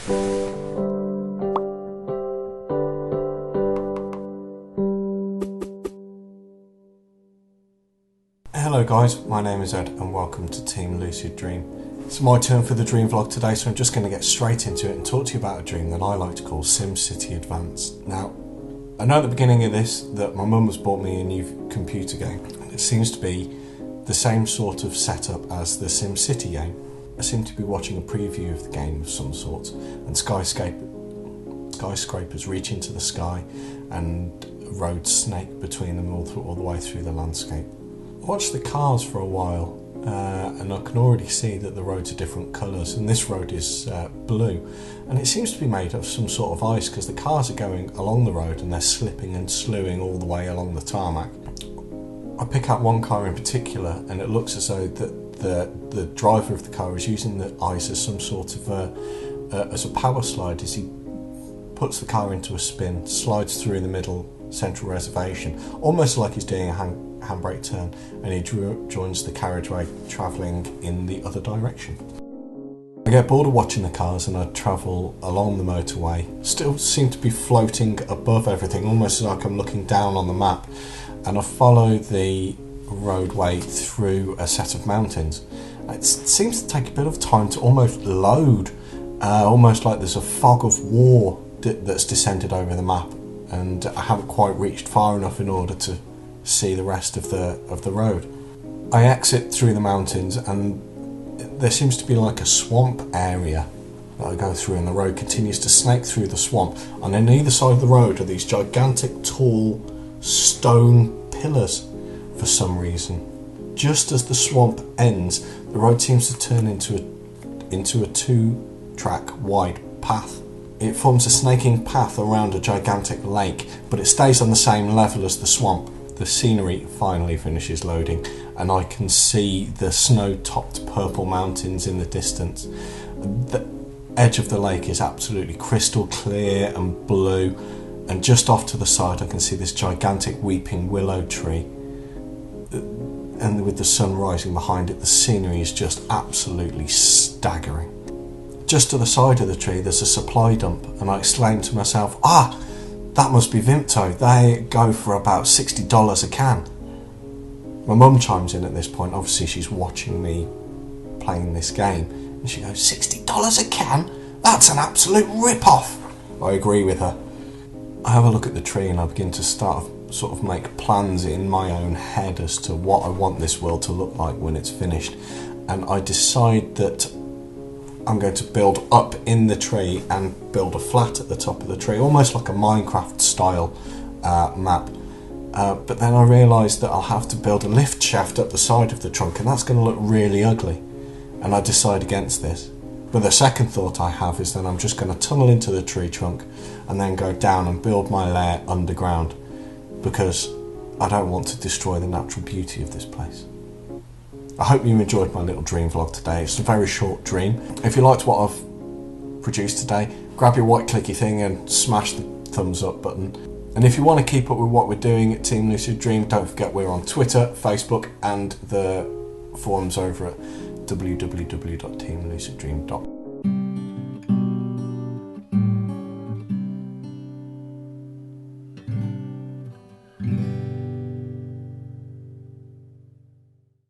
Hello guys, my name is Ed and welcome to Team Lucid Dream. It's my turn for the dream vlog today, so I'm just going to get straight into it and talk to you about a dream that I like to call SimCity Advanced. Now, I know at the beginning of this that my mum has bought me a new computer game, and it seems to be the same sort of setup as the SimCity game. I seem to be watching a preview of the game of some sort, and skyscrapers reach into the sky and roads snake between them all the way through the landscape. I watched the cars for a while and I can already see that the roads are different colours, and this road is blue, and it seems to be made of some sort of ice because the cars are going along the road and they're slipping and slewing all the way along the tarmac. I pick out one car in particular and it looks as though the driver of the car is using the ice as some sort of as a power slide as he puts the car into a spin, slides through the middle central reservation, almost like he's doing a handbrake turn, and he joins the carriageway travelling in the other direction. I get bored of watching the cars and I travel along the motorway, still seem to be floating above everything, almost like I'm looking down on the map, and I follow the roadway through a set of mountains. It seems to take a bit of time to almost load, almost like there's a fog of war that's descended over the map, and I haven't quite reached far enough in order to see the rest of the road. I exit through the mountains and there seems to be like a swamp area that I go through, and the road continues to snake through the swamp, and on either side of the road are these gigantic tall stone pillars for some reason. Just as the swamp ends, the road seems to turn into a 2-track wide path. It forms a snaking path around a gigantic lake, but it stays on the same level as the swamp. The scenery finally finishes loading and I can see the snow-topped purple mountains in the distance. The edge of the lake is absolutely crystal clear and blue, and just off to the side I can see this gigantic weeping willow tree, and with the sun rising behind it, the scenery is just absolutely staggering. Just to the side of the tree there's a supply dump, and I exclaim to myself, that must be Vimto, they go for about $60 a can. My mum chimes in at this point, obviously she's watching me playing this game, and she goes, $60 a can? That's an absolute rip-off! I agree with her. I have a look at the tree and I begin to sort of make plans in my own head as to what I want this world to look like when it's finished, and I decide that I'm going to build up in the tree and build a flat at the top of the tree, almost like a Minecraft style map. But then I realise that I'll have to build a lift shaft up the side of the trunk, and that's going to look really ugly, and I decide against this. But the second thought I have is that I'm just going to tunnel into the tree trunk and then go down and build my lair underground, because I don't want to destroy the natural beauty of this place. I hope you enjoyed my little dream vlog today. It's a very short dream. If you liked what I've produced today, grab your white clicky thing and smash the thumbs up button. And if you want to keep up with what we're doing at Team Lucid Dream, don't forget we're on Twitter, Facebook and the forums over at www.teamluciddream.com.